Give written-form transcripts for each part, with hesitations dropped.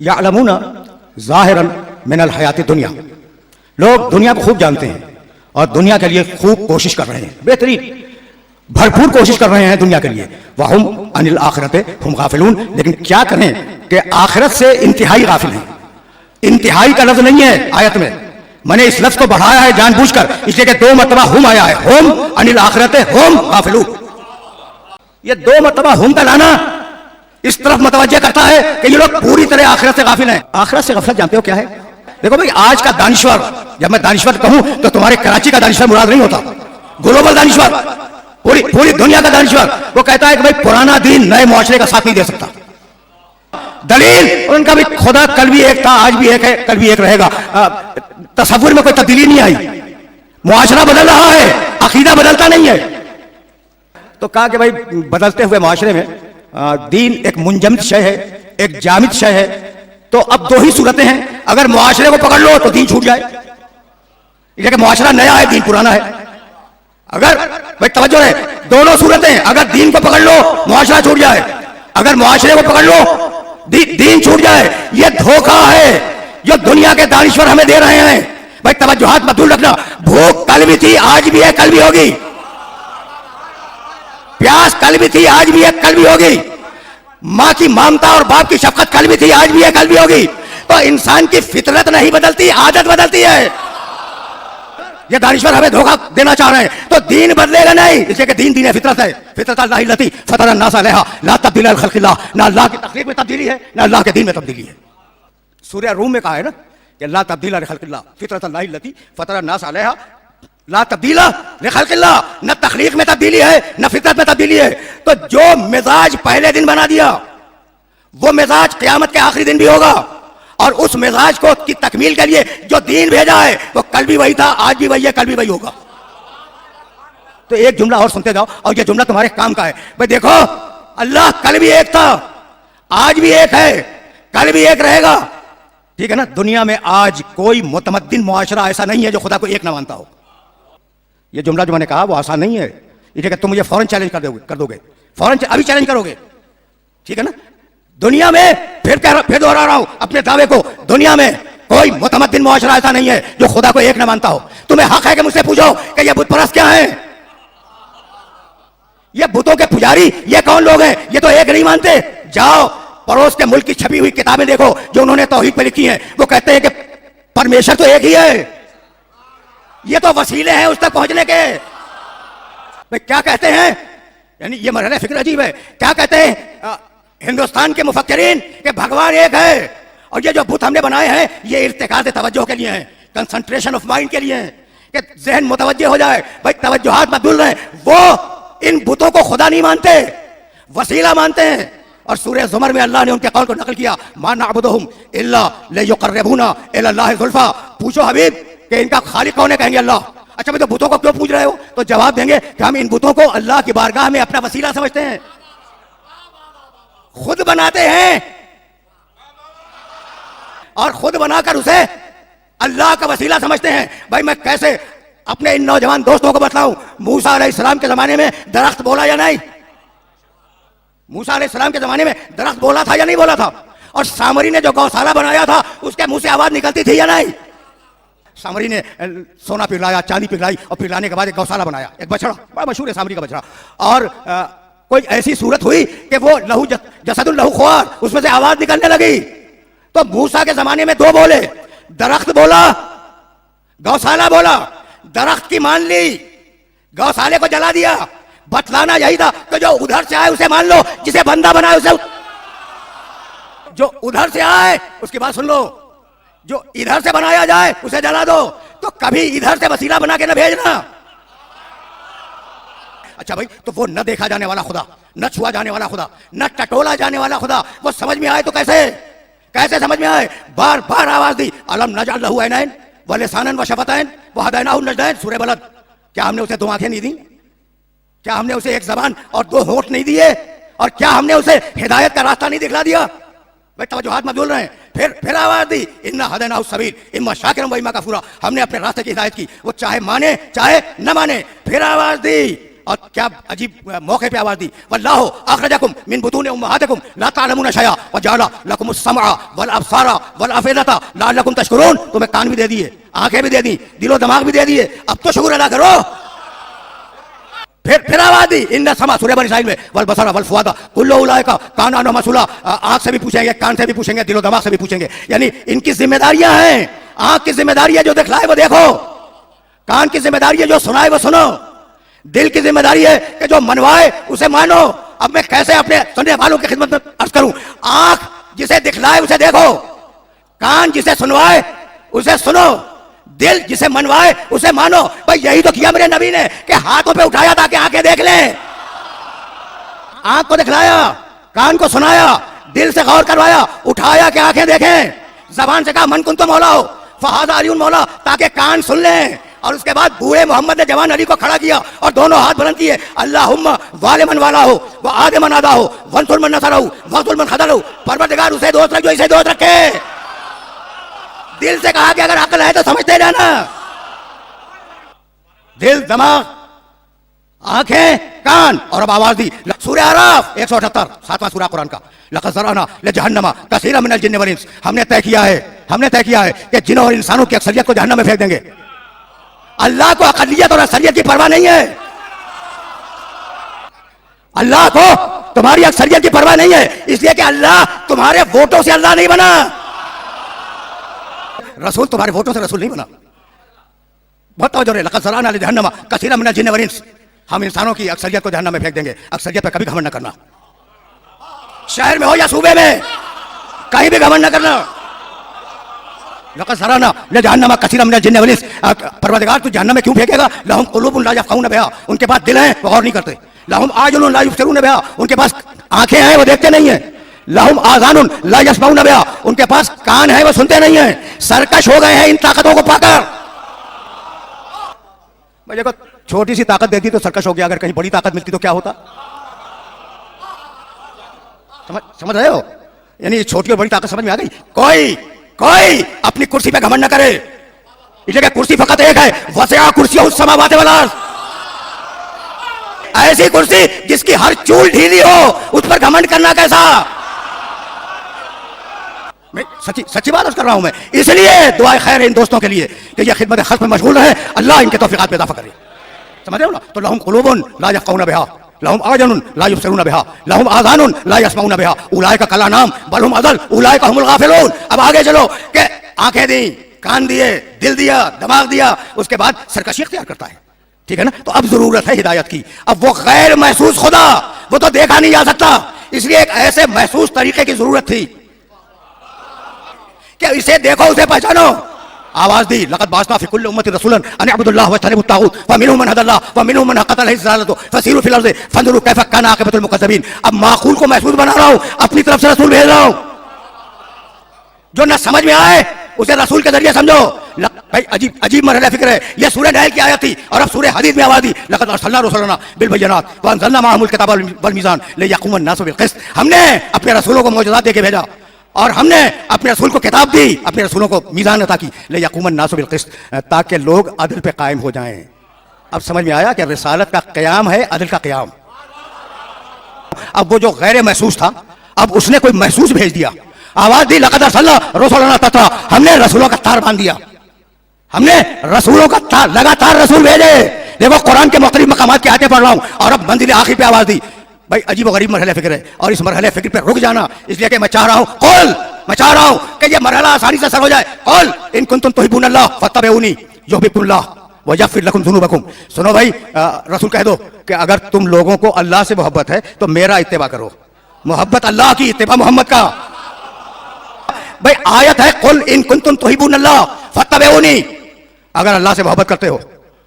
यालमूना ज़ाहिरन मिनल हयात दुनिया, लोग दुनिया को खूब जानते हैं और दुनिया के लिए खूब कोशिश कर रहे हैं, बेहतरीन भरपूर कोशिश कर रहे हैं दुनिया के लिए। वहुम अनिल आखिरत हुम गाफिलून, लेकिन क्या करें कि आखिरत से इंतहाई गाफिल हैं। इंतहाई का लफ्ज नहीं है आयत में, मैंने इस लफ्ज को बढ़ाया है जानबूझकर, इसलिए कि दो मरतबा हुम आया है, हुम अनिल आखिरत हुम गाफिलून। ये दो मरतबा हुम का लाना इस तरफ मुतवज्जे करता है कि ये लोग पूरी तरह आखिरत से गाफिल हैं। आखिरत से गफलत जानते हो क्या है? देखो भाई, आज का दानिश्वर, जब मैं दानिश्वर कहूं तो तुम्हारे कराची का दानिश्वर मुराद नहीं होता, ग्लोबल दानिश्वर, पूरी दुनिया का दानिश्वर। वो कहता है कि भाई पुराना दीन नए मुआशरे का साथ नहीं दे सकता। दलील उनका भी, खुदा कल भी एक था, आज भी एक है, कल भी एक रहेगा। तसव्वुर में कोई तब्दीली नहीं आई, मुआशरा बदल रहा है, अकीदा बदलता नहीं है। तो कहा कि भाई बदलते हुए मुआशरे में दीन एक मुंजमद शय है, एक जामिद शय है। तो अब दो ही सूरतें हैं, अगर मुआशरे को पकड़ लो तो दीन छूट जाए, इसलिए कि मुआशरा नया है, दीन पुराना है। अगर भाई तवज्जो है, दोनों सूरतें, अगर दीन को पकड़ लो मुआशरा छूट जाए, अगर मुआशरे को पकड़ लो दीन छूट जाए। यह धोखा है जो दुनिया के दानिश्वर हमें दे रहे हैं। भाई तवज्जुहात मत रखना, भूख कल भी थी, आज भी है, कल भी होगी। प्यास कल भी थी, आज भी है, कल भी होगी। मां की ममता और बाप की शफकत कल भी थी, आज भी है, कल भी होगी। तो इंसान की फितरत नहीं बदलती, आदत बदलती है। ये दानिश्वर हमें धोखा देना चाह रहे हैं, तो दीन बदलेगा नहीं, इसलिए कि दीन दीन फितरत है। फितरत अल्लाह लती फतरा नास अलैहा ला तब्दील खल्क़िल्लाह, ना अल्लाह की तखलीक में तब्दीली है, ना अल्लाह के दीन में तब्दीली है। सूरह रूम में कहा है ना कि ला तब्दील खल्क़िल्लाह फितरत अल्लाह लती फतरा नास अलैहा ला तब्दीला लिखल्क़िल्लाह, न तखलीक में तब्दीली है, न फितरत में तब्दीली है। तो जो मिजाज पहले दिन बना दिया, वो मिजाज क़यामत के आखिरी दिन भी होगा। और उस मिजाज को की तकमील के लिए जो दीन भेजा है वो कल भी वही था, आज भी वही है, कल भी वही होगा। तो एक जुमला और सुनते जाओ, और ये जुमला तुम्हारे काम का है। भाई देखो, अल्लाह कल भी एक था, आज भी एक है, कल भी एक रहेगा, ठीक है ना। दुनिया में आज कोई मुतमद्दिन मुआशरा ऐसा नहीं है जो खुदा को एक ना मानता हो। ये जुमला जो मैंने कहा वो आसान नहीं है, इसलिए कि तुम मुझे फौरन चैलेंज कर दोगे, फौरन अभी चैलेंज करोगे, ठीक है ना। दुनिया में फिर दोहरा रहा हूं अपने दावे को, दुनिया में कोई मुतमद्दिन मुआशरा ऐसा नहीं है जो खुदा को एक ना मानता हो। तुम्हें हक है कि मुझसे पूछो कि ये बुत परस्त क्या है, ये बुतों के पुजारी ये कौन लोग हैं, ये तो एक नहीं मानते। जाओ पड़ोस के मुल्क की छपी हुई किताबें देखो जो उन्होंने तौहीद पे लिखी हैं, वो कहते हैं कि परमेश्वर तो एक ही है, ये तो वसीले हैं उस तक पहुंचने के। भाई क्या कहते हैं, यानी ये मरहला फिक्र अजीब है। क्या कहते हैं हिंदुस्तान के मुफक्किरीन कि भगवान एक है, और ये जो बुत हमने बनाए हैं ये इर्तिकाज़ तवज्जो के लिए हैं, कंसंट्रेशन ऑफ माइंड के लिए हैं, कि जहन मुतवज्जे हो जाए। भाई तवज्जुहात मत भूल रहे, वो इन बुतों को खुदा नहीं मानते, वसीला मानते हैं। और सूरह ज़ुमर में अल्लाह ने उनके कौल को नकल किया, मा नअबुदुहुम इल्ला लियुक़र्रिबूना इलल्लाहि ज़ुल्फ़ा। पूछो हबीब कि इनका खालिक कौन है, कहेंगे अल्लाह। अच्छा भाई तो बुतों को क्यों पूछ रहे हो, तो जवाब देंगे कि हम इन बुतों को अल्लाह की बारगाह में अपना वसीला समझते हैं, खुद बनाते हैं और खुद बनाकर उसे अल्लाह का वसीला समझते हैं। भाई मैं कैसे अपने इन नौजवान दोस्तों को बताऊं, मूसा अलैहिस्सलाम के जमाने में दरख्त बोला या नहीं, मूसा अलैहिस्सलाम के जमाने में दरख्त बोला था या नहीं बोला था, और सामरी ने जो गौशाला बनाया था उसके मुंह से आवाज निकलती थी या नहीं। सामरी ने सोना पिघलाया, चांदी पिघलाई, और पिघलाने के बाद एक गौशाला बनाया, एक बछड़ा, बड़ा मशहूर है सामरी का बछड़ा। और कोई ऐसी सूरत हुई कि वो लहू जसदुल लहू ख्वार, उसमें से आवाज निकलने लगी। तो मूसा के जमाने में दो बोले, दरख्त बोला, गौशाला बोला। दरख्त की मान ली, गौशाले को जला दिया। बतलाना यही था कि जो उधर से आए उसे मान लो, जिसे बंदा बनाए उसे, जो उधर से आए उसकी बात सुन लो, जो इधर से बनाया जाए उसे जला दो। तो कभी इधर से वसीला बना के न भेजना। अच्छा भाई, तो वो न देखा जाने वाला खुदा, न छुआ जाने वाला खुदा, न टटोला जाने वाला खुदा, वो समझ में आए तो कैसे समझ में आए। बार बार आवाज दी, अलम नजअल लहू ऐनैन व लिसानन व शफतैन व हदैनाहु नजदैन, सूरह बलद। क्या हमने उसे दो आंखें नहीं दी, क्या हमने उसे एक जबान और दो होंठ नहीं दिए, और क्या हमने उसे हिदायत का रास्ता नहीं दिखला दिया। भाई तवज्जुहात मत भूल रहे हैं। फिर आवाज दी, इन्ना हदैनाहु सबील इम्मा शाकिरन व इम्मा कफूरा, हमने अपने रास्ते की हिदायत की, वो चाहे माने चाहे न माने। फिर आवाज दी, और क्या अजीब मौके पे आवाज दी, वल्लाहु अखरजकुम मिन बुतूनि उम्महातिकुम ला तालमूना शैआ व जअला लकुमुस समअ वल अबसारा वल अफइदता लअल्लकुम तशकुरून। तुम्हें कान भी दे दिए, आंखें भी दे दी, दिलो दिमाग भी दे दिए, अब तो शुक्र अदा करो। फिर आवाज दी, इन्ना समा सूरह बनी इस्राइल में वल बसरा वल फुआदा कुल्लु उलाइका कान अन मसूला। आंख से भी पूछेंगे, कान से भी पूछेंगे, दिलो दिमाग से भी पूछेंगे। यानी इनकी जिम्मेदारियां हैं। आंख की जिम्मेदारी है जो दिखलाए वो देखो, कान की जिम्मेदारी है जो सुनाए वो सुनो, दिल की जिम्मेदारी है कि जो मनवाए उसे मानो। अब मैं कैसे अपने सुनने वालों की खिदमत में अर्ज करूं। आंख जिसे दिखलाए उसे देखो, कान जिसे सुनवाए उसे सुनो, दिल जिसे मनवाए उसे मानो। भाई यही तो किया मेरे नबी ने कि हाथों पे उठाया ताकि आंखें देख लें। आंख को दिखलाया, कान को सुनाया, दिल से गौर करवाया, उठाया कि आंखें देखें। जबान से कहा मन कुन तो मौला हो फहादा अलीउन मौला, ताकि कान सुन लें। और उसके बाद बूढ़े मोहम्मद ने जवान अली को खड़ा किया और दोनों हाथ बुलंद किए, अल्लाहुम्मा वाले मन वाला हो व आदे मन आदा हो वंसुर मन नसर हो वंसुर मन खदर हो। परवरदिगार उसे दोस्त रख जो इसे दोस्त रखे। दिल से कहा कि अगर अकल है तो समझते रहना। दिल, दिमाग, आंखें, कान। और अब आवाज दी, सूरह आराफ 178 7वां सूरह कुरान का, लक़द ज़रअना लिजहन्नम कसीरन मिनल जिन्न वल इंस। हमने तय किया है कि जिन्हों और इंसानों की अक्सरियत को जहन्नम में फेंक देंगे। अल्लाह को अक़लियत और अक्सरियत की परवाह नहीं है। अल्लाह को तुम्हारी अक्सरियत की परवाह नहीं है, इसलिए कि अल्लाह तुम्हारे वोटों से अल्लाह नहीं बना। रसूल तुम्हारे वोटों से रसूल नहीं बना। बहुत तवज्जो रहे, लक़द ज़रअना लिजहन्नम कसीरन मिनल जिन्न वल इंस। हम इंसानों की अक्सरियत को जहन्नम में फेंक देंगे। अक्सरियत पर कभी घमंड न करना, शहर में हो या सूबे में, कहीं भी घमंड न करना। लक़द ज़रअना लिजहन्नम कसीरन मिनल जिन्न वल इंस। परवरदिगार तू जहन्नम में क्यों फेंकेगा? लहुम क़ुलूबुन ला यफ़क़हून बिहा, उनके पास दिल हैं वो गौर नहीं करते। लहुम आयुनुन ला युबसिरून बिहा, उनके पास आंखें हैं वो देखते नहीं है। लहुम आज़ानुन ला यस्मऊन बिहा, उनके पास कान है वो सुनते नहीं है। सरकश हो गए हैं इन ताकतों को पाकर। मुझे को छोटी सी ताकत देती तो सरकश हो गया, अगर कहीं बड़ी ताकत मिलती तो क्या होता? समझ रहे हो? यानी छोटी और बड़ी ताकत समझ में आ गई। कोई अपनी कुर्सी पे घमंड न करे, इसलिए कुर्सी फकत एक है, वसिअ कुर्सियहु समावाति वल अर्ज़। ऐसी कुर्सी जिसकी हर चूल ढीली हो, उस पर घमंड करना कैसा? मैं सच्ची बात कर रहा हूं मैं। इसलिए दुआए खैर इन दोस्तों के लिए कि ये खिदमत खल्क़ में मशगूल रहे, अल्लाह इनके तौफीक़ात में इज़ाफ़ा करे। समझ रहे हो ना? तो लहुम क़ुलूबुन ला यफ़क़हून बिहा, लहुम आयुनुन ला युबसिरून बिहा, लहुम आज़ानुन ला यस्मऊन बिहा, उलाइका कल अनाम बल हुम अज़ल उलाइका हुमुल गाफ़िलून। अब आगे चलो कि आंखें दी, कान दिए, दिल दिया, दिमाग दिया, उसके बाद सरकशी इख्तियार करता है। ठीक है ना? तो अब जरूरत है हिदायत की। अब वो गैर महसूस खुदा, वो तो देखा नहीं जा सकता, इसलिए एक ऐसे महसूस तरीके की जरूरत थी कि इसे देखो, उसे पहचानो। आवाज दी, लक़द बअसना फ़ी कुल्लि उम्मतिन रसूलन अन अअ्बुदुल्लाह वज्तनिबुत ताग़ूत फ़मिनहुम मन हदल्लाह वमिनहुम मन हक़्क़त अलैहि ज़लालतु फ़सीरू फ़िल अर्ज़ि फ़ंज़ुरू कैफ़ काना आक़िबतुल मुकज़्ज़बीन। अब माक़ूल को महसूस बना रहा हूं, अपनी तरफ से रसूल भेज रहा हूं। जो न समझ में आए उसे रसूल के जरिए समझो। भाई अजीब मरहला फिक्र है। यह सूरह नहल की आयत थी और अब सूरह हदीद में आवाज दी, लक़द अरसलना रुसुलना बिल बय्यिनात व अंज़लना मअहुमुल किताब वल मीज़ान लियक़ूमन नासु बिल क़िस्त। हमने अपने रसूलों को मौजज़ात देके भेजा और हमने अपने रसूल को किताब दी, अपने रसूलों को मीज़ान अता की, लियक़ूमन नासु बिल क़िस्त, ताकि लोग अदल पे कायम हो जाएं। अब समझ में आया कि रिसालत का क़याम है अदल का क़याम। अब वो जो गैर महसूस था, अब उसने कोई महसूस भेज दिया। आवाज दी, लक़द अरसलना रुसुलना तत्रा, हमने रसूलों का तार बांध दिया। हमने रसूलों का तार, लगातार रसूल भेजे। देखो कुरान के मुख्तलिफ मकामात की आयतें पढ़ रहा हूं और अब मंजिल आखिर पे आवाज दी। भाई अजीब व गरीब मरहला फिक्र है और इस मरहले फिक्र पे रुक जाना, इसलिए कि मैं चाह रहा हूं कि ये मरहला आसानी से सर हो जाए। कुल इन कुंतुम तुहिब्बूनल्लाह फत्तबिऊनी युहिब्बुकुमुल्लाह व यग़फिर लकुम ज़ुनूबकुम। सुनो भाई, रसूल कह दो कि अगर तुम लोगों को अल्लाह से मोहब्बत है तो मेरा इत्तिबा करो। मोहब्बत अल्लाह की, इत्तिबा मोहम्मद का। भाई आयत है, कुल इन कुंतुम तुहिब्बूनल्लाह फत्तबिऊनी। अगर अल्लाह से मोहब्बत करते हो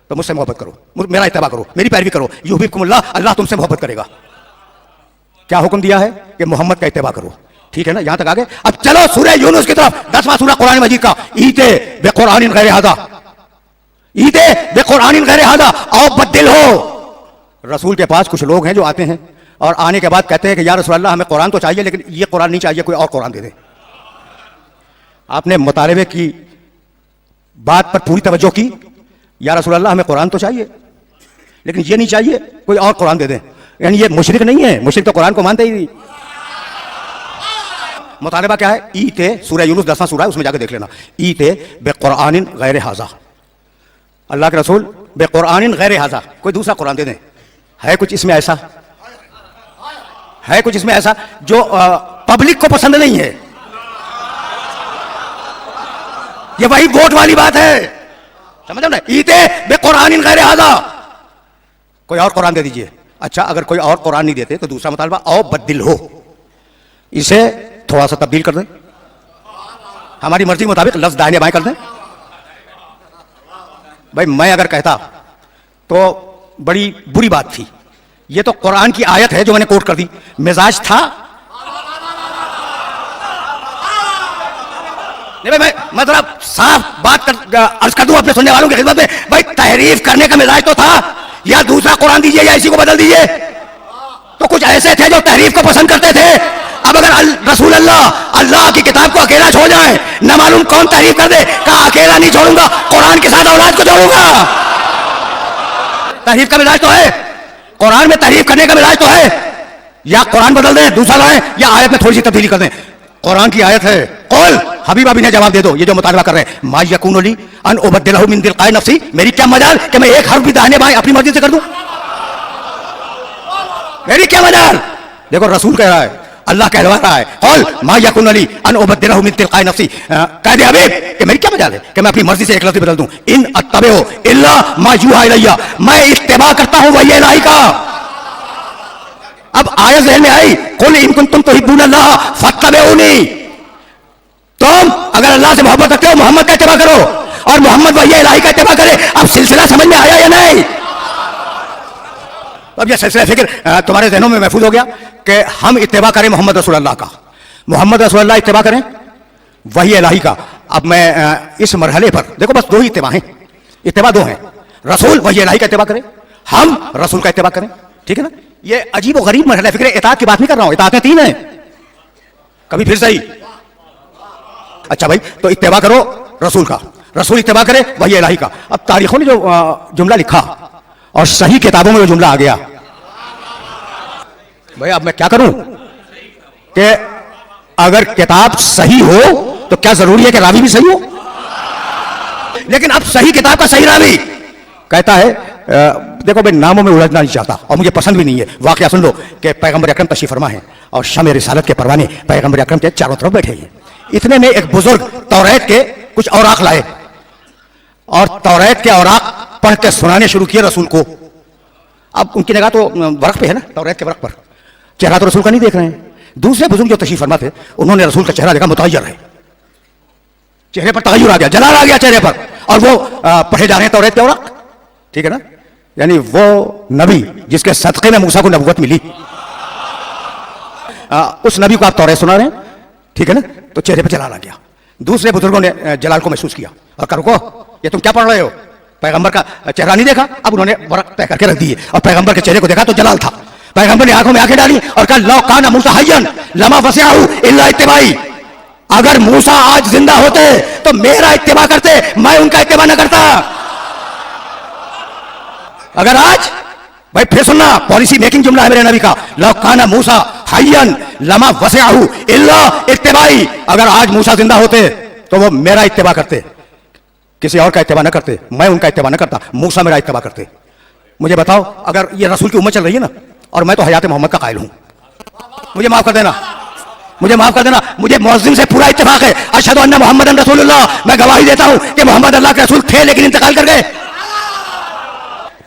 तो मुझसे मोहब्बत करो, मेरा इत्तिबा करो, मेरी पैरवी करो। युहिब्बुकुमुल्लाह, अल्लाह तुमसे मोहब्बत करेगा। क्या हुक्म दिया है कि मोहम्मद का इत्तिबा करो। ठीक है ना? यहां तक आगे। अब चलो सूरह यूनुस की तरफ, 10वां सूरह कुरान मजीद का। ईते बेकुरानिन गैर हादा, ईते बेकुरानिन गैर हादा औ बद्दिल हो। रसूल के पास कुछ लोग हैं जो आते हैं और आने के बाद कहते हैं कि या रसूल अल्लाह, हमें कुरान तो चाहिए लेकिन ये कुरान नहीं चाहिए, कोई और कुरान दे दे। आपने मुतालिबे की बात पर पूरी तवज्जो की, या रसूल अल्लाह हमें कुरान तो चाहिए लेकिन ये नहीं चाहिए कोई और कुरान दे दें। यानी ये मुशरिक नहीं है, मुशरिक तो कुरान को मानते ही नहीं। मुतालबा क्या है? ईते सूरह यूनुस 10वां सूरा है, उसमें जाकर देख लेना। ईते बेकुरानिन गैर हाजा, अल्लाह के रसूल बेकुरानिन गैर हाजा, कोई दूसरा कुरान दे दें। है कुछ इसमें ऐसा, है कुछ इसमें ऐसा जो पब्लिक को पसंद नहीं है? ये वही वोट वाली बात है, समझ ना? ईते बेकुरानिन गैर हाजा, कोई और कुरान दे दीजिए। अच्छा, अगर कोई और कुरान नहीं देते तो दूसरा मुतालबा औ बद्दिल हो, इसे थोड़ा सा तब्दील कर दें, हमारी मर्जी के मुताबिक लफ्ज दाहिने बाएं कर दें। भाई मैं अगर कहता तो बड़ी बुरी बात थी। ये तो कुरान की आयत है जो मैंने कोट कर दी, मिजाज था नहीं। भाई मैं जरा साफ बात अर्ज कर दूं अपने सुनने वालों की खिदमत में, भाई तहरीफ करने का मिजाज तो था, या दूसरा कुरान दीजिए या इसी को बदल दीजिए। तो कुछ ऐसे थे जो तहरीफ को पसंद करते थे। अब अगर रसूल अल्लाह की किताब को अकेला छोड़ जाए, न मालूम कौन तहरीफ कर दे, कहा अकेला नहीं छोड़ूंगा, कुरान के साथ औलाद को जोड़ूंगा। तहरीफ का मिजाज तो है, कुरान में तहरीफ करने का मिजाज तो है। या कुरान बदल दें, दूसरा लाएं, या आयत में थोड़ी सी तब्दीली कर दें। कुरान की आयत है, कौल हबीब अभी ने जवाब दे दो, ये जो मुतालबा कर रहे हैं, मा यकूनु ली अन उबद्दिलहु मिन तिलकाई नफ्सी, मेरी क्या मजाल कि मैं एक हर्फ भी दाहिने बाएं अपनी मर्जी से कर दूं? मेरी क्या मजाल? देखो रसूल कह रहा है, अल्लाह कहलवा रहा है, कौल मा यकूनु ली अन उबद्दिलहु मिन तिलकाई नफ्सी, कह दे हबीब कि मेरी क्या मजाल है कि मैं अपनी मर्जी से एक लफ्ज बदल दूं। इन अत्तबिउ इल्ला मा यूहा इलैया, मैं इत्तिबा करता हूं वही इलाही का। अब आयत ज़हन में आई, कुल इन कुंतुम तुहिब्बूनल्लाह फत्तबिऊनी, तुम अगर अल्लाह से मोहब्बत रखते हो मोहम्मद का इत्तिबा करो, और मोहम्मद वही इलाही का इत्तिबा करे। अब सिलसिला समझ में आया या नहीं? अब यह सिलसिला फिक्र तुम्हारे जहनों में महफूज हो गया कि हम इत्तिबा करें मोहम्मद रसूलुल्लाह का, मोहम्मद रसूलुल्लाह इत्तिबा करें वही इलाही का। अब मैं इस मरहले पर देखो, बस दो ही इत्तिबा हैं, इत्तिबा दो हैं, रसूल वही इलाही का इत्तिबा करें, हम रसूल का इत्तिबा करें, ठीक है ना? ये अजीब और गरीब मरहला फिक्र, इताअत की बात नहीं कर रहा हूं, इताअतें तीन हैं, कभी फिर सही। अच्छा भाई, तो इत्तिबा करो रसूल का, रसूल इत्तिबा करे वही इलाही का। अब तारीखों ने जो जुमला लिखा और सही किताबों में जो जुमला आ गया, भाई अब मैं क्या करूं कि अगर किताब सही हो तो क्या जरूरी है कि रावी भी सही हो? लेकिन अब सही किताब का सही रावी कहता है, देखो मैं नामों में उलझना नहीं चाहता और मुझे पसंद भी नहीं है। वाकया सुन लो कि पैगंबर अकरम तशरीफ फरमा है और शमे रिसालत के परवाने पैगंबर अकरम के चारों तरफ बैठे हैं। इतने में एक बुजुर्ग तौरात के कुछ औराक लाए और तौरात के औराक पढ़ के सुनाने शुरू किए रसूल को। अब उनकी निगाह तो वरक पे है ना, तौरात के वरक पर, चेहरा तो रसूल का नहीं देख रहे हैं। दूसरे बुजुर्ग जो तशरीफ फरमा थे उन्होंने रसूल का चेहरा देखा, मुतगय्यर है, चेहरे पर तगय्युर आ गया, जलाल आ गया चेहरे पर, और वो पढ़े जा रहे हैं तौरात के औराक, ठीक है ना? यानी वो नबी जिसके सदक़े में मूसा को नबूवत मिली, उस नबी को आप तौरात सुना रहे हैं, ठीक है ना? तो चेहरे पर जलाल आ गया। दूसरे बुजुर्गों ने जलाल को महसूस किया और कहा रुको, ये तुम क्या पढ़ रहे हो? पैगंबर का चेहरा नहीं देखा? अब उन्होंने वरक तय करके रख दिए और पैगंबर के चेहरे को देखा तो जलाल था। पैगंबर ने आंखों में आंखें डाली और कहा लौ काना मूसा हय्यन लमा वसिअहु इल्ला इत्तिबाई, अगर मूसा आज जिंदा होते तो मेरा इत्तिबा करते, मैं उनका इत्तिबा न करता। अगर आज, भाई फिर सुनना, पॉलिसी मेकिंग जुमला है मेरे नबी का, लौ काना मूसा हय्यन लमा वसिअहु इल्ला इत्तिबाई, अगर आज मूसा जिंदा होते तो वो मेरा इत्तिबा करते, किसी और का इत्तिबा न करते, मैं उनका इत्तिबा न करता, मूसा मेरा इत्तिबा करते। मुझे बताओ, अगर ये रसूल की उम्मत चल रही है ना, और मैं तो हयात मोहम्मद का कायल हूं, मुझे माफ कर देना, मुझे माफ कर देना, मुझे मुअज्जिन से पूरा इत्तिफाक है, अशहदु अन्ना मुहम्मदन रसूलुल्लाह, मैं गवाही देता हूं कि मोहम्मद अल्लाह के रसूल थे लेकिन इंतकाल कर गए।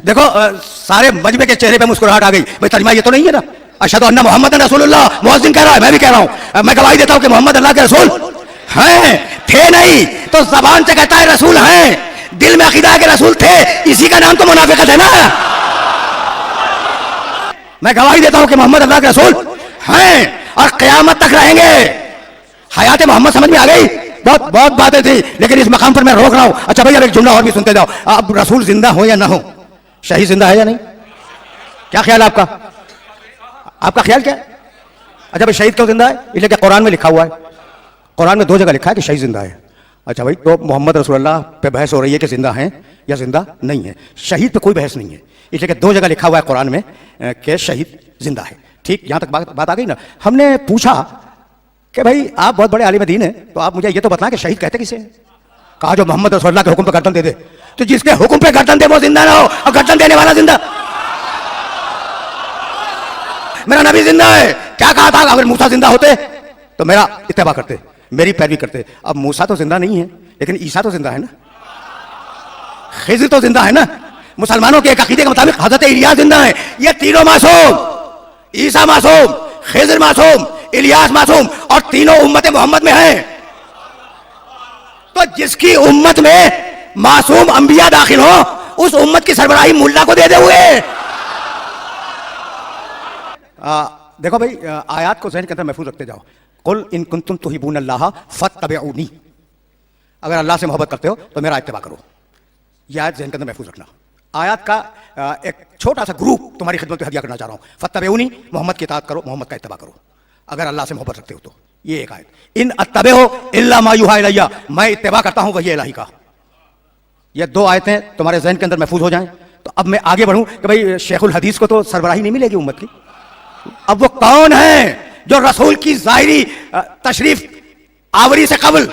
देखो सारे मजमे के चेहरे पे मुस्कुराहट आ गई। भाई तर्जुमा ये तो नहीं है ना, अशहदु अन्ना मुहम्मदन रसूलुल्लाह, मुअज्जिन कह रहा है, मैं भी कह रहा हूं, मैं गवाही देता हूं कि मोहम्मद अल्लाह के रसूल हैं, थे नहीं तो जबान से कहता है रसूल हैं, दिल में अकीदा है कि रसूल थे, इसी का नाम तो मुनाफिकत है ना। मैं गवाही देता हूं कि मोहम्मद अल्लाह के रसूल हैं और क़यामत तक रहेंगे। हयात मोहम्मद समझ में आ गई? बहुत बहुत बातें थी लेकिन इस मकाम पर मैं रोक रहा हूं। अच्छा भाई, अब एक जुमला और भी सुनते जाओ। अब रसूल जिंदा हो या ना हो, शहीद जिंदा है या नहीं, क्या ख्याल है आपका? आपका ख्याल क्या है? अच्छा भाई, शहीद क्यों जिंदा है? इसलिए कि कुरान में लिखा हुआ है, कुरान में दो जगह लिखा है कि शहीद जिंदा है। अच्छा भाई, तो मोहम्मद रसूलुल्लाह पे बहस हो रही है कि जिंदा हैं या जिंदा नहीं है। शहीद पे कोई बहस नहीं है, इसलिए कि 2 जगह लिखा हुआ है कुरान में कि शहीद जिंदा है। ठीक, यहां तक बात आ गई ना। हमने पूछा कि भाई आप बहुत बड़े आलिम दीन हैं, तो आप मुझे ये तो बताएं कि शहीद कहते किसे हैं? कहा जो मोहम्मद रसूलुल्लाह के हुक्म पे गर्दन दे दे। तो जिसके हुक्म पे गर्दन दे वो जिंदा ना हो, और गर्दन देने वाला जिंदा। मेरा नबी जिंदा है, क्या कहा था? अगर मूसा जिंदा होते तो मेरा इत्तेबा करते, मेरी पैरवी करते। अब मूसा तो जिंदा नहीं है, लेकिन ईसा तो जिंदा है ना, खिज़र तो जिंदा है ना। मुसलमानों के एक अकीदे के मुताबिक हजरत इलियास जिंदा है। ये तीनों मासूम, ईसा मासूम, खिज़र मासूम, इलियास मासूम, और तीनों उम्मत मोहम्मद में हैं। तो जिसकी उम्मत में मासूम अंबिया दाखिल हो, उस उम्मत की सरबराही मुल्ला को दे दे हुए। देखो भाई, आयत को ज़हन के अंदर महफूज रखते जाओ। कुल इन कुंतुम तुहिब्बून अल्लाह फत्तबिऊनी, अगर अल्लाह से मोहब्बत करते हो तो मेरा इत्तिबा करो। यह आयत ज़हन के अंदर महफूज रखना। आयत का एक छोटा सा ग्रुप तुम्हारी खिदमत में हदिया करना चाह रहा हूं। फत्तबिऊनी, मोहम्मद की इताअत करो, मोहम्मद का इत्तिबा करो, अगर अल्लाह से मोहब्बत रखते हो तो। ये एक आयत। इन अत्तबिउ इल्ला मा युहा इलैया, मैं इत्तिबा करता हूं वही इलाही का। ये 2 आयतें तुम्हारे ज़हन के अंदर महफूज हो जाएं तो अब मैं आगे बढ़ूं कि भाई शेखुल हदीस को तो सरबराही नहीं मिलेगी उम्मत की। अब वो कौन है जो रसूल की ज़ाहिरी तशरीफ आवरी से कबल,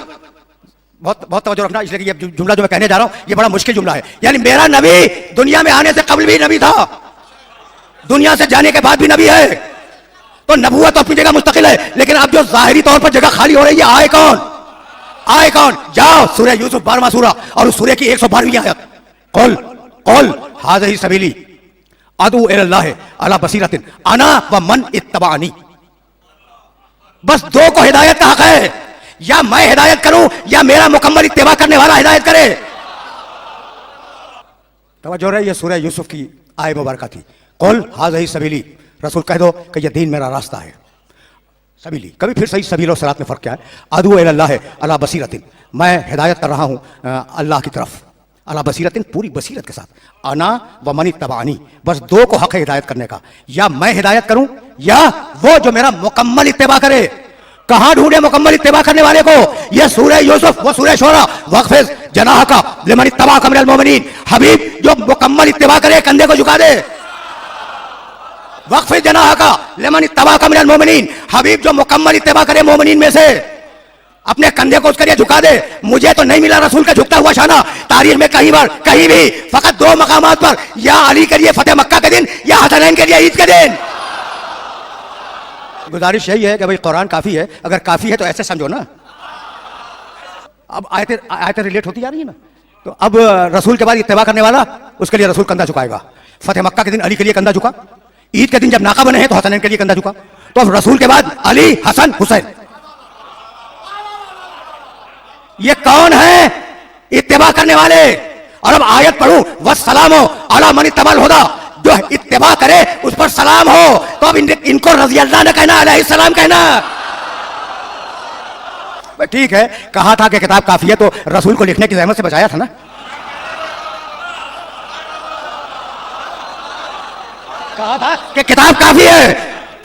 बहुत तवज्जो रखना, इसलिए कि ये जुमला जो मैं कहने जा रहा हूं ये बड़ा मुश्किल जुमला है। यानी मेरा नबी दुनिया में आने से कबल भी नबी था, दुनिया से जाने के बाद भी नबी है। तो नबूवत अपनी जगह मुस्तकिल है, लेकिन अब जो ज़ाहिरी तौर पर जगह खाली हो रही है, आए कौन? आए कौन? जाओ सूरह यूसुफ 12वां सूरा और उस सूरह की 112वीं आयत। कुल कुल हाज़िही सबीली अदू इलल्लाह अला बसीरतिन अना व मन इत्तबानी। बस 2 को हिदायत का हक है, या मैं हिदायत करूं या मेरा मुकम्मल इत्तिबा करने वाला हिदायत करे। तवज्जो रहे, ये सूरह यूसुफ की आयत मुबारक थी। कुल हाज़िही सबीली, रसूल कह दो कि ये दीन मेरा रास्ता है। सबीली, कभी फिर सही सबील और सरात में फर्क क्या है? अदू इलल्लाह अला बसीरतिन, मैं हिदायत कर रहा हूं अल्लाह की तरफ, अला बसीरतिन, पूरी बसीरत के साथ। अना व मन इत्तबानी, बस 2 को हक है हिदायत करने का, या मैं हिदायत करूं या वो जो मेरा मुकम्मल इत्तिबा करे। कहां ढूंढे मुकम्मल इत्तिबा करने वाले को? यह सूरह यूसुफ, वो सूरह शोरा, वक़्फ़िज़ जनाहका लिमन इत्तबाअका मिनल मोमिनीन। हबीब जो मुकम्मल इत्तिबा करे कंधे को झुका दे। वक़्फ़िज़ जनाहका लिमन इत्तबाअका मिनल मोमिनीन, हबीब जो मुकम्मल इत्तिबा करे मोमिनीन में से, अपने कंधे को उसके लिए झुका दे। मुझे तो नहीं मिला रसूल का झुकता हुआ शाना तारीख में कहीं बार, कहीं भी, फकत 2 मकामात पर, या अली के लिए फतेह मक्का के दिन, या हसनैन के लिए ईद के दिन। गुजारिश यही है कि भाई कुरान काफी है, अगर काफी है तो ऐसे समझो ना। अब आयतें रिलेट होती जा रही है ना, तो अब रसूल के बाद इत्तिबा करने वाला, उसके लिए रसूल कंधा झुकाएगा। फतेह मक्का के दिन अली के लिए कंधा झुका, ईद के दिन जब नाका बने हैं तो हसनैन के लिए कंधा झुका। तो अब रसूल के बाद अली, हसन, हुसैन, ये कौन है इत्तिबा करने वाले? और अब आयत पढ़ूं, वस्सलामु अला मन इत्तबल हुदा, जो इत्तिबा करे उस पर सलाम हो। तो अब इनको रज़ी अल्लाह ने कहना, अलैहिस्सलाम कहना। ठीक है, कहा था कि किताब काफी है, तो रसूल को लिखने की ज़हमत से बचाया था ना। कहा था कि किताब काफी है,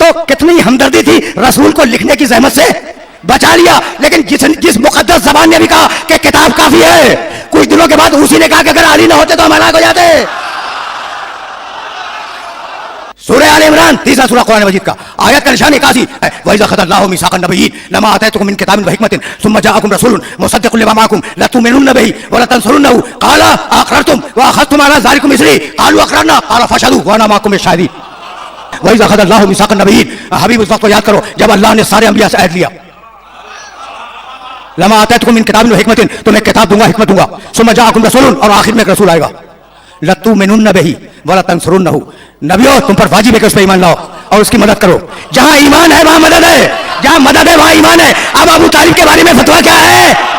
तो कितनी हमदर्दी थी, रसूल को लिखने की ज़हमत से बचा लिया। लेकिन जिस मुकद्दस ज़बान ने भी कहा कि किताब काफी है, कुछ दिनों के बाद उसी ने कहा कि अगर अली ना होते तो हम हलाक हो जाते। सूरह आले इमरान 3रा सूरा कुरान मजीद का, आयत का निशान 81 है। वइज़ा ख़ज़ल्लाहु मीसाक़न नबिय्यीन लमा आतैतुकुम मिन किताबिन व हिकमतिन सुम्मा जाअकुम रसूलुन मुसद्दिक़ुन लिमा माअकुम लतुमिनुन्न बिही व लतंसुरुन्नहु क़ाला अक़ररतुम व अख़ज़्तुम अला ज़ालिकुम इस्री क़ालू अक़ररना क़ाला फ़शहदू व अना माअकुम मिश-शाहिदीन। वइज़ा ख़ज़ल्लाहु मीसाक़न नबिय्यीन, हबीब उस वक्त को याद करो जब अल्लाह ने सारे अंबिया से अहद लिया। लमा आतैतुकुम मिन किताबिन व हिकमतिन, तुम्हें किताब दूंगा, हिकमत दूंगा। सुम्मा जाअकुम रसूलुन, और आखिर में एक रसूल आएगा। लतुमिनुन्न बिही व लतंसुरुन्नहु, नबियों तुम पर वाजिब है कि उस पर ईमान लाओ और उसकी मदद करो। जहां ईमान है वहां मदद है, जहां मदद है वहां ईमान है। अब अबू तालिब के बारे में फतवा क्या है?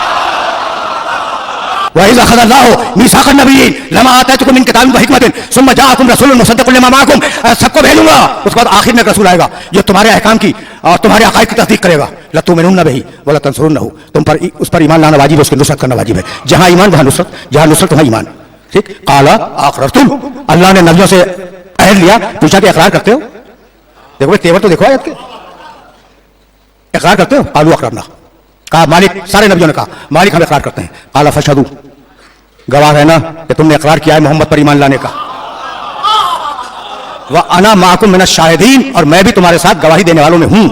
वइज़ा ख़ज़ल्लाहु मीसाक़न नबिय्यीन लमा आतैतुकुम मिन किताबिन व हिकमतिन सुम्मा जाअकुम रसूलुन मुसद्दिक़ुन लिमा माअकुम, सबको भेजूंगा। उसके बाद आखिर में एक रसूल आएगा जो तुम्हारे अहकाम की और तुम्हारे अक़ाइद की तस्दीक करेगा। लतुमिनुन्न बिही व लतंसुरुन्नहु, तुम पर उस पर ईमान लाना वाजिब है, उसकी नुसरत करना वाजिब है। जहां ईमान वहां नुसरत, जहां नुसरत वहां ईमान। ठीक, क़ाला अक़ररतुम, अल्लाह ने नबियों से अहद लिया, पूछा कि इकरार करते हो? देखो तेवर तो देखो आयत के, इकरार करते हो? क़ालू अक़ररना, कहा मालिक, सारे नबियों ने कहा मालिक हम इकरार करते हैं। काला फशहदू, गवाह है ना कि तुमने इकरार किया है मोहम्मद पर ईमान लाने का। व अना माकुम मिनश शाहिदीन, और मैं भी तुम्हारे साथ गवाही देने वालों में हूं।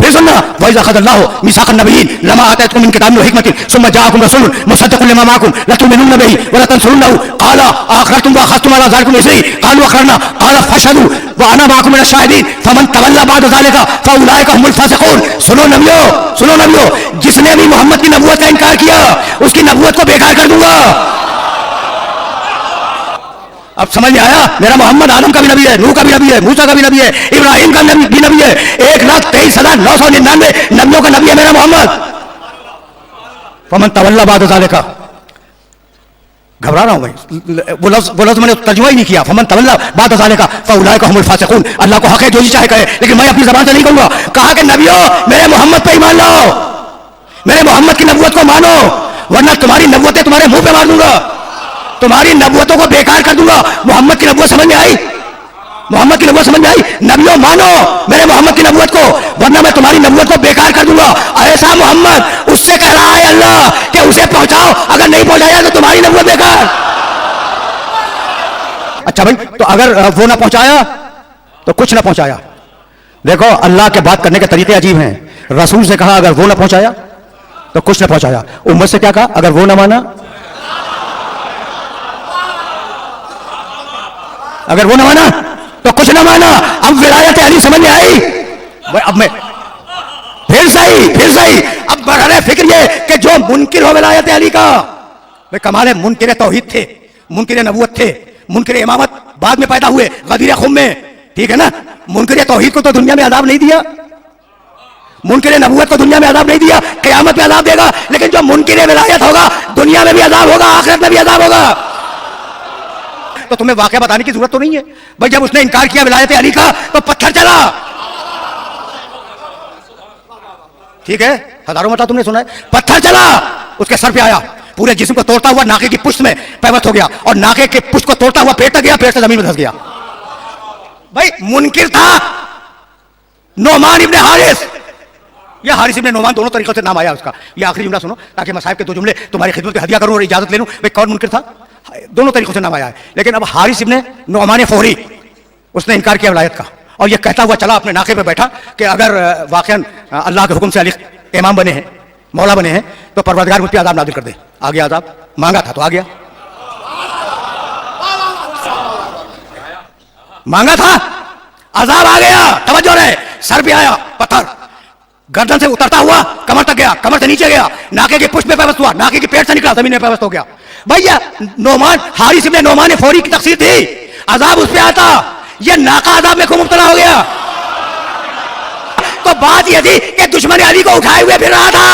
फिर सुनना, वइज़ा अख़ज़ल्लाहु मीसाक़न नबिय्यीन लमा आतैतुकुम मिन किताबिन व हिकमतिन सुम्मा जाअकुम रसूलुन मुसद्दिक़ुन लिमा माअकुम लतु'मिनुन्ना बिही व लतंसुरुन्नहु क़ाला अअक़ररतुम व अख़ज़्तुम अला ज़ालिकुम इसरी क़ालू अक़ररना क़ाला फ़शहदू व अना माअकुम मिनश शाहिदीन फ़मन तवल्ला बअद ज़ालिका फ़उलाइका हुमुल फ़ासिक़ून। सुनो नबियों, जिसने भी मोहम्मद की नबूवत का इनकार किया उसकी नबूवत को बेकार कर दूंगा। अब समझ में आया, मेरा मोहम्मद आदम का भी नबी है, नूह का भी नबी है, मूसा का भी नबी है, इब्राहिम का भी नबी है, 1,23,999 नबियों का नबी है मेरा मोहम्मद। फमन तवल्ला बाद ज़ालिका, घबरा रहा हूं मैं, वो लफ्ज़ मैंने तर्जुमा ही नहीं किया। फमन तवल्ला बाद ज़ालिका फ़उलाइका हुमुल फ़ासिक़ून। अल्लाह को हक है जो जी चाहे कहे, लेकिन मैं अपनी ज़बान से नहीं कहूंगा। कहा कि नबियों मेरे मोहम्मद पे ईमान लाओ, मेरे मोहम्मद की नबूवत को मानो, वरना तुम्हारी नबूवतें तुम्हारे मुंह पे मार दूंगा, तुम्हारी नबूवतों को बेकार कर दूंगा। मोहम्मद की नबूवत समझ में आई? मोहम्मद की नबूवत समझ में आई? नबियों मानो मेरे मोहम्मद की नबूवत को, वरना मैं तुम्हारी नबूवत को बेकार कर दूंगा। ऐसा मोहम्मद, उससे कह रहा है अल्लाह कि उसे पहुंचाओ, अगर नहीं पहुंचाया तो तुम्हारी नबूवत बेकार। अच्छा भाई, तो अगर वो ना पहुंचाया तो कुछ ना पहुंचाया। देखो अल्लाह के बात करने के तरीके अजीब हैं। रसूल से कहा अगर वो ना पहुंचाया तो कुछ ना पहुंचाया। उम्मत से क्या कहा? अगर वो ना माना, अगर वो ना माना तो कुछ ना माना। अब विलायत अली समझ में आई? अब मैं फिर सही अब बढ़ फिक्र ये कि जो मुनकिर हो विलायत अली का, वे कमाल मुनकिर तौहीद थे, मुनकिर नबूवत थे, मुनकिर इमामत बाद में पैदा हुए गदीर खुम में, ठीक है ना। मुनकिर तौहीद को तो दुनिया में अज़ाब नहीं दिया, मुनकिर नबूवत को दुनिया में अज़ाब नहीं दिया, क़यामत में अज़ाब देगा। लेकिन जो मुनकिर विलायत होगा दुनिया में भी अज़ाब होगा, आखिरत में भी अज़ाब होगा। तो तुम्हें वाकया बताने की जरूरत तो नहीं है भाई। जब उसने इनकार किया विलायत अली का तो पत्थर चला, ठीक है, हजारों मरतबा तुमने सुना है। पत्थर चला, उसके सर पे आया, पूरे जिस्म को तोड़ता हुआ नाके की पुष्ट में पैवस्त हो गया, और नाके के पुष्ट को तोड़ता हुआ पेट तक गया, पेट से जमीन में धंस गया। भाई मुनकिर था नोमान इब्ने हारिस, या हारिस इब्ने नोमान, दोनों तरीकों से नाम आया उसका। ये आखिरी जुमला सुनो ताकि मैं साहब के दो जुमले तुम्हारी खिदमत में हदिया करूं और इजाजत ले लूं। भाई कौन मुनकिर था? दोनों तरीकों से नाम आया है। लेकिन अब हारिस इब्ने नोमान फौरी, उसने इनकार किया विलायत का, और ये कहता हुआ चला अपने नाके पे बैठा कि अगर वाकई अल्लाह के हुक्म से अली इमाम बने हैं, मौला बने हैं, तो परवरदिगार मुझ पे आज़ाब नाज़िल कर दे। आ गया आज़ाब, मांगा था तो आ गया, मांगा था आज़ाब आ गया। तवज्जो रहे, सर पे आया पत्थर, गर्दन से उतरता हुआ कमर तक गया, कमर से नीचे गया, नाके के पुष्प में पैवस्त हुआ, नाके के पेट से निकला, जमीन में पैवस्त हो गया। भैया नोमान, हारिस इब्ने नोमान फौरी की तकसीर थी, अजाब उस पे आता, ये नाका अजाब में खूब मुब्तला हो गया। तो बात यह थी कि दुश्मन अली को उठाए हुए फिर रहा था।